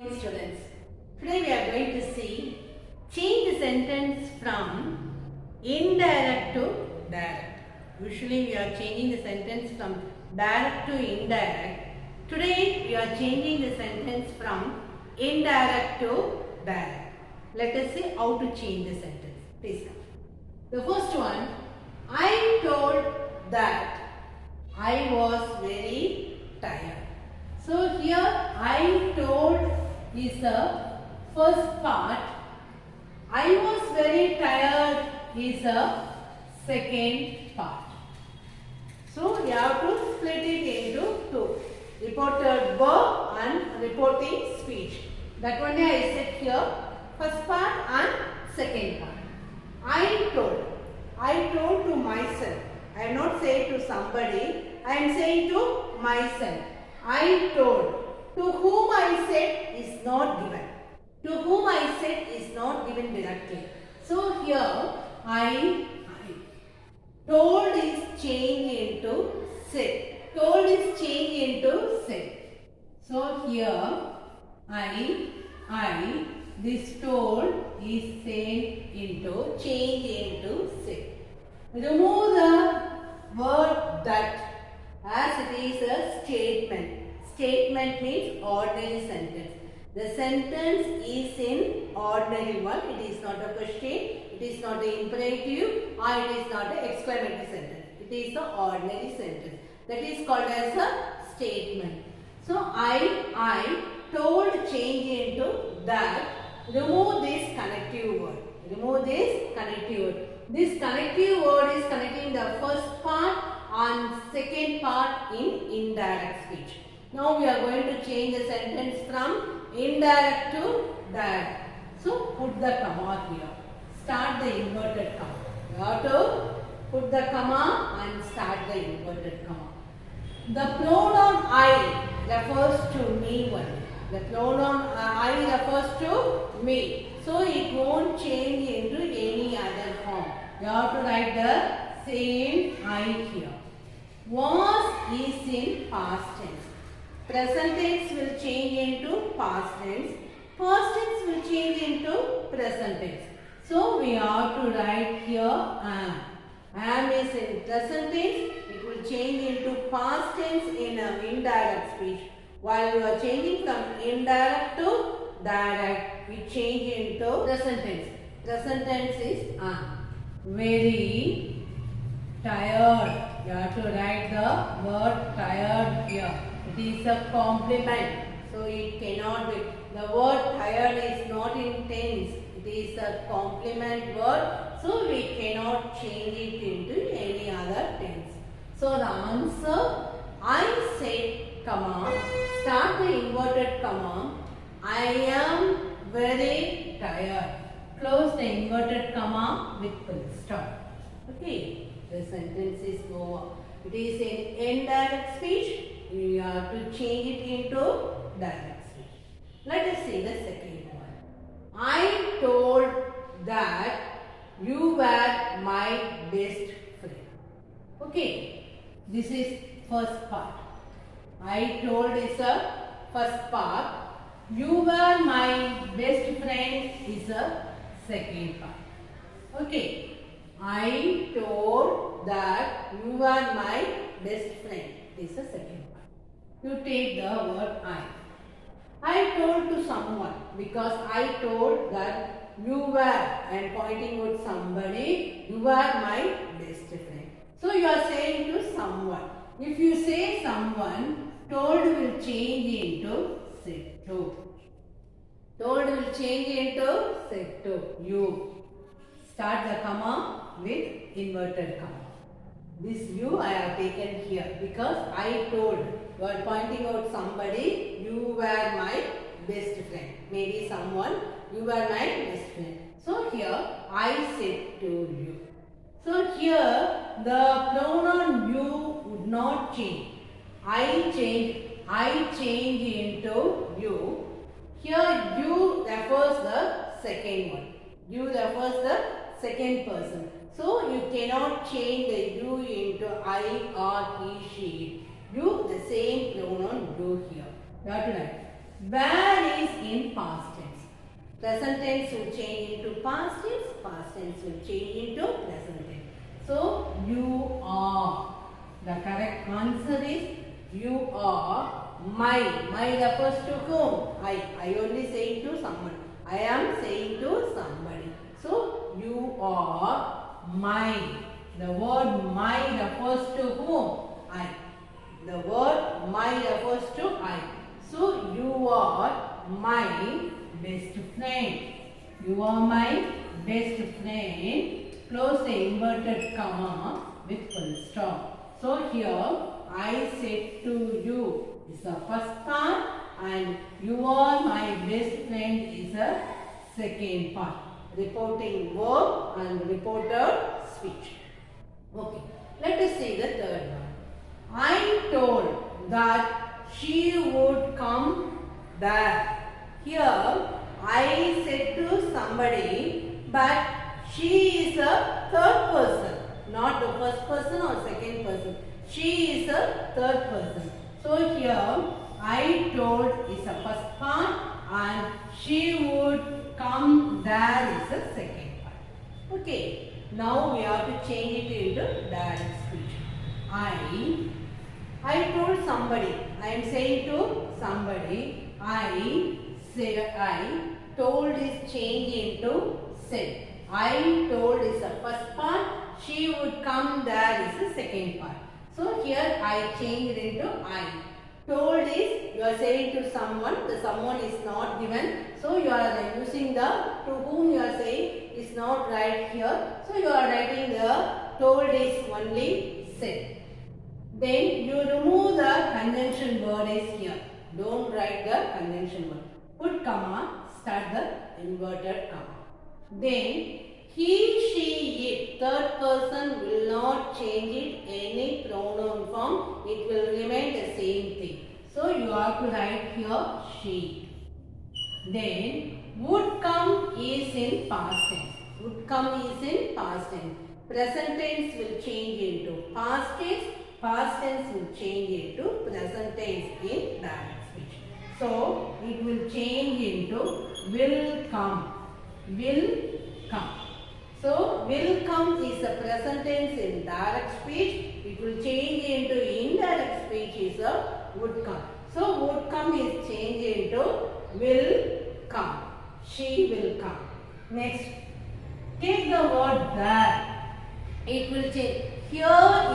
Students, today we are going to see change the sentence from indirect to direct. Usually we are changing the sentence from direct to indirect. Today we are changing the sentence from indirect to direct. Let us see how to change the sentence. Please come. The first one, I told that I was very tired. So here I told is the first part. I was very tired is the second part. So we have to split it into two. Reported verb and reporting speech. That one I said here. First part and second part. I told to myself. I am not saying to somebody. I am saying to myself. I told. To whom I said is not given. To whom I said is not given directly. So here I told is changed into said. Told is changed into said. So here this told is changed into said. Remove the word that as it is a statement. Statement means ordinary sentence. The sentence is in ordinary one. It is not a question. It is not an imperative or it is not an exclamatory sentence. It is the ordinary sentence. That is called as a statement. So I told change into that. Remove this connective word. Remove this connective word. This connective word is connecting the first part and second part in indirect speech. Now we are going to change the sentence from indirect to direct. So put the comma here. Start the inverted comma. You have to put the comma and start the inverted comma. The pronoun I refers to me only. The pronoun I refers to me. So it won't change into any other form. You have to write the same I here. Was is in past tense. Present tense will change into past tense. Past tense will change into present tense. So we have to write here am. Am is in present tense. It will change into past tense in an indirect speech. While we are changing from indirect to direct, we change into present tense. Present tense is am. Very tired. You have to write the word tired here. It is a compliment. So it cannot be. The word tired is not in tense. It is a compliment word. So we cannot change it into any other tense. So the answer, I said, comma, start the inverted comma. I am very tired. Close the inverted comma with full stop. Okay. The sentence is over. It is in indirect speech. We have to change it into direct speech. Let us see the second one. I told that you were my best friend. Okay. This is first part. I told is a first part. You were my best friend is a second part. Okay. I told that you are my best friend. This is the second part. You take the word I. I told to someone because I told that you were and pointing with somebody. You are my best friend. So you are saying to someone. If you say someone, told will change into said to. Told will change into said to. You. Start the comma with inverted comma. This you I have taken here because I told. You are pointing out somebody. You were my best friend. Maybe someone. You were my best friend. So here I said to you. So here the pronoun you would not change. I change into you. Here you refers the second one. You refers the second person. So you cannot change the you into I or he, she. You the same pronoun you here. You have to write. Where is in past tense. Present tense will change into past tense will change into present tense. So, you are. The correct answer is you are my. My refers to whom? I only saying to someone. I am saying to somebody. So, you are my. The word my refers to whom? I. The word my refers to I. So, you are my best friend. You are my best friend. Close the inverted comma with full stop. So, here I said to you is the first part and you are my best friend is the second part. Reporting verb and reported speech. Okay, let us see the third one. I told that she would come there. Here, I said to somebody, but she is a third person, not the first person or second person. She is a third person. So here, I told is the first part and she would come there is the second part. Okay, now we have to change it into direct speech. I told somebody. I am saying to somebody. I told is change into said. I told is the first part. She would come there is the second part. So here I changed into I. Told is you are saying to someone. The someone is not given. So you are using the to whom you are saying is not right here. So you are writing the told is only said. Then you remove the conjunction word is here. Don't write the conjunction word. Put comma, start the inverted comma. Then he, she, it, third person will not change it any pronoun form. It will remain the same thing. So you have to write here she. Then would come is in past tense. Would come is in past tense. Present tense will change into past tense. Past tense will change into present tense in direct speech. So, it will change into will come. Will come. So, will come is a present tense in direct speech. It will change into indirect speech is a would come. So, would come is changed into will come. She will come. Next, take the word there. It will change. Here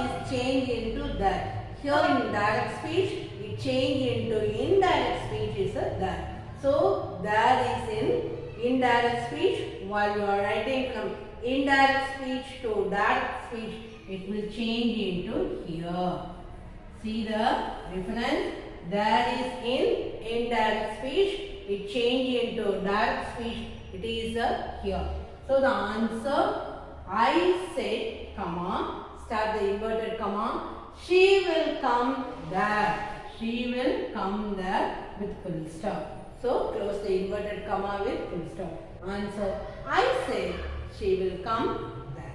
is changed into that. Here in direct speech, it changed into indirect speech is a that. So, there is in indirect speech. While you are writing from indirect speech to direct speech, it will change into here. See the difference? There is in indirect speech, it changed into direct speech, it is here. So, the answer, I said, comma, start the inverted comma. She will come there. She will come there with full stop. So, close the inverted comma with full stop. Answer. I said she will come there.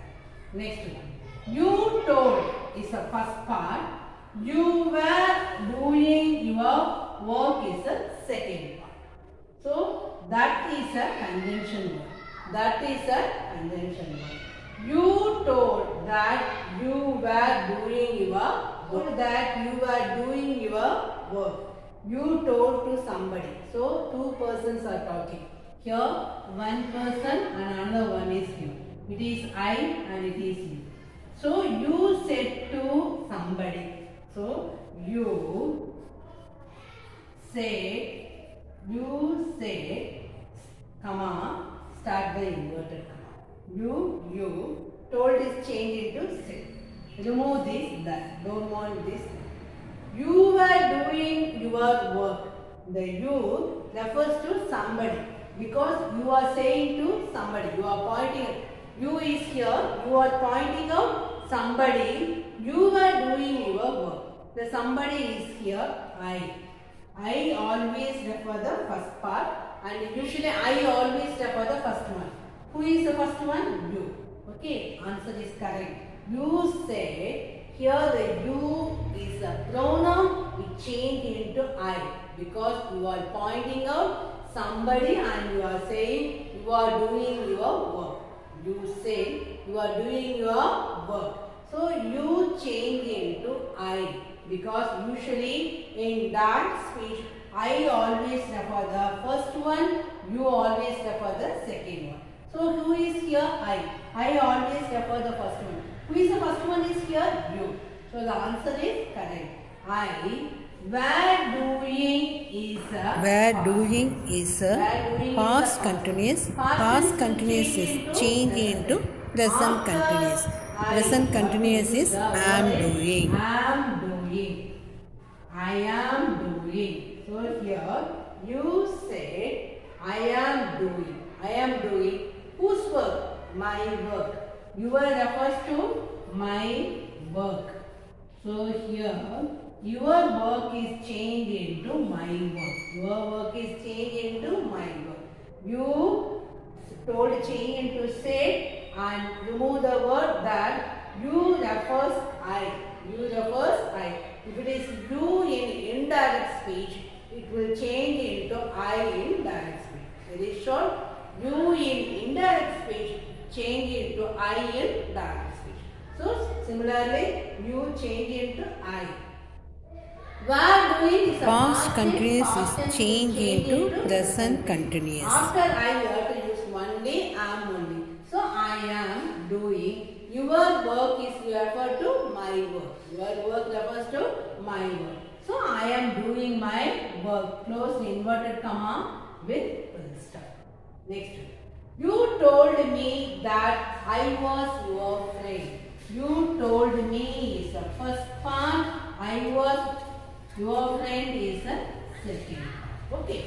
Next one. You told is the first part. You were doing your work is the second part. So, that is a conjunction word. That is a conjunction word. You told that you were doing your work. That you were doing your work. You told to somebody. So, two persons are talking. Here, one person and another one is here. It is I and it is you. So, you said to somebody. So, you said, comma, start the inverted comma. You told is changed into said. Remove this, that. Don't want this. You were doing your work. The you refers to somebody because you are saying to somebody. You are pointing. You is here. You are pointing out somebody. You were doing your work. The somebody is here. I always refer the first part and usually I always refer the first one. Who is the first one? You. Okay, answer is correct. You said, here the you is a pronoun, it change into I because you are pointing out somebody and you are saying you are doing your work. You say you are doing your work. So you change into I because usually in that speech I always refer the first one, you always refer the second one. So who is here? I always refer the first one. Who is the first one is here? You. So the answer is correct. Were doing is a past continuous. Past continuous is change into present continuous. Present continuous is am doing. Am doing. I am doing. So here you say I am doing. I am doing. Whose work? My work. Your refers to my work. So here your work is changed into my work. Your work is changed into my work. You told change into said and remove the word that. You refers I. You refers I. If it is you in indirect speech, it will change into I in direct speech. Very short. You in indirect speech change into I in direct speech. So similarly, you change into I. Were doing is a Past continuous tense. is change into present continuous. After I, you have to use only am only. So I am doing. Your work is referred to my work. Your work refers to my work. So I am doing my work. Close inverted comma with full stop. Next. You told me that I was your friend. You told me is the first part. I was your friend is the second. Okay.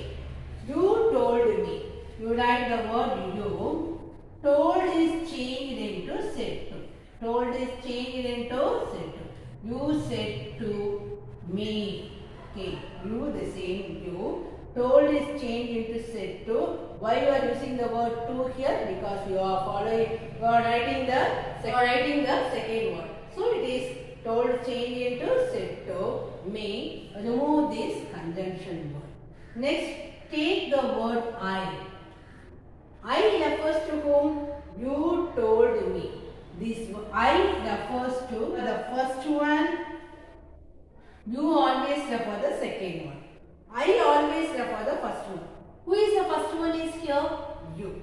You told me. You write the word you. Told is changed into said to. Told is changed into said to. You said to me. Okay. You the same you. Told is changed into said to. Why you are using the word to here? Because you are following. You are writing the second word. So it is told change into said to me. Remove this conjunction word. Next, take the word I. I refers to whom? You told me. This I refers to the first one. You always refer the second one. I always refer the first one. Who is the first one is here? You.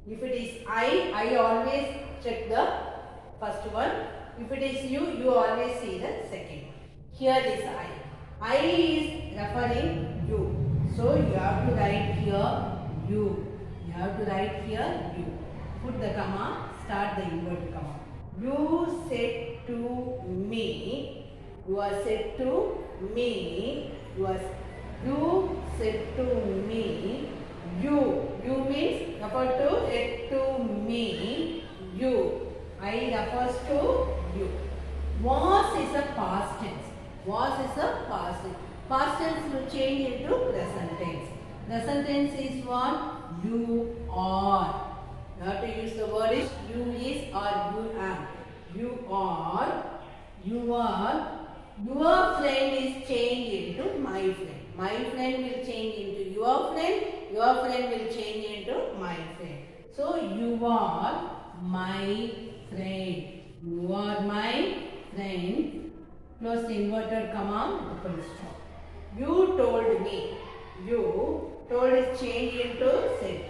If it is I always check the first one. If it is you always see the second one. Here is I. I is referring you. So you have to write here you. You have to write here you. Put the comma, start the inverted comma. You said to me. You are said to me. You said to me. You means refer to it to me. You. I refers to you. Was is a past tense. Was is a past tense. Past tense will change into present tense. Present tense is what? You are. You have to use the word is you is or you am. You are. You are. Your friend is changed into my friend. My friend will change into your friend. Your friend will change into my friend. So you are my friend. You are my friend. Close the inverted comma, full stop. You told me. You told is changed into said.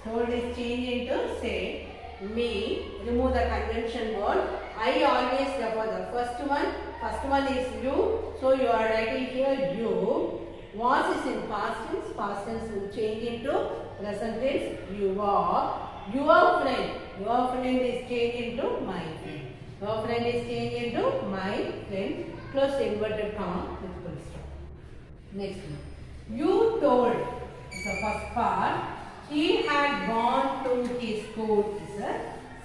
Told is changed into said. Me. Remove the conjunction word. I always refer the first one. First one is you. So you are writing here you. Was is in past tense. Past tense will change into present tense. You are. Your friend. Your friend is changed into my friend. Your friend is changed into my friend. Close the inverted comma with full stop. Next one. You told is the first part. He had gone to his school is the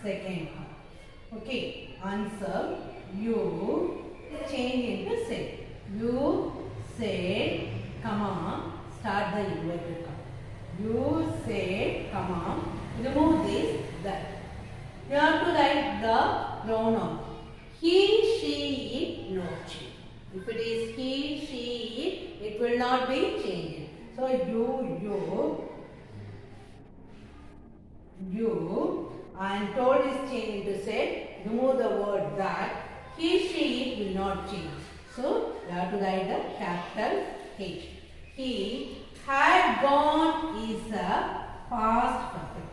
second part. Okay. Answer. You change into said. You said, comma, start the inverted comma. You said, comma, remove this, that. You have to write the pronoun. He, she, it, no, she. If it is he, she, It will not be changing. So you and told is changed into said. Remove the word that. He, she, it will not change. So you have to write the capital H. He had gone is a past perfect.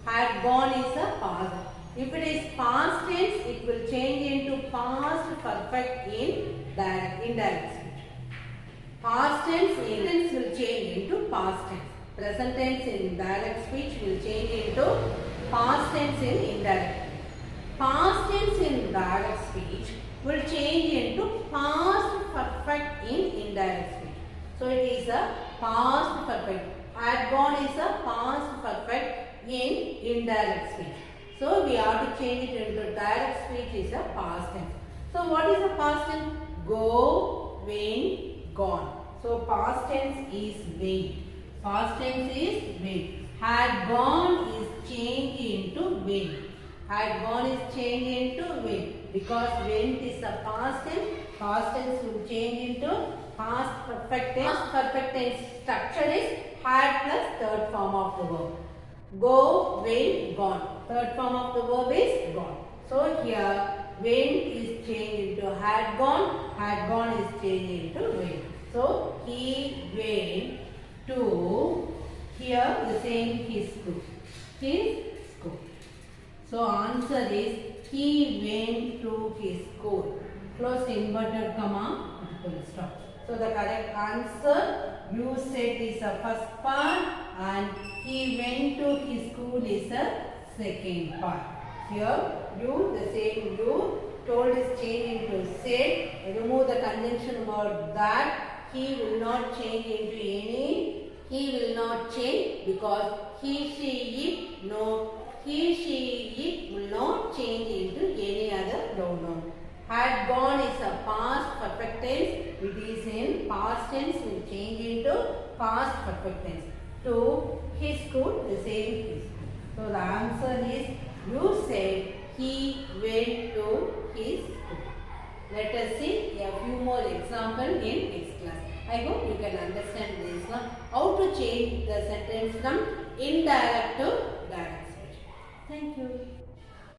Had gone is a past. If it is past tense, it will change into past perfect in indirect speech. Past tense will change into past tense. Present tense in direct speech will change into past tense in indirect. Past tense in direct speech will change into past perfect in indirect speech. So it is a past perfect. Had gone is a past perfect in indirect speech. So we have to change it into direct speech is a past tense. So what is a past tense? Go, went, gone. So past tense is went. Past tense is went. Had gone is changed into went. Had gone is changed into went. Because went is a past tense. Past tense will change into past perfect tense. Past perfect tense structure is had plus third form of the verb. Go, went, gone. Third form of the verb is gone. So here went is changed into had gone is changed into went. So he went to, here the same his school. His school. So answer is he went to his school. Close inverted comma, full stop. So the correct answer you said is the first part and he went to his school is the second part. Here you, the same you, told is changed into said. Remove the conjunction word that. He will not change into any. He will not change because he, she, it, no. He, she, it will not change into any other pronoun. Had gone is a past perfect tense. It is in past tense will change into past perfect tense. To his school, the same his school. So the answer is you said he went to his school. Let us see a few more examples in next class. I hope you can understand this one. How to change the sentence from indirect to direct speech. Thank you.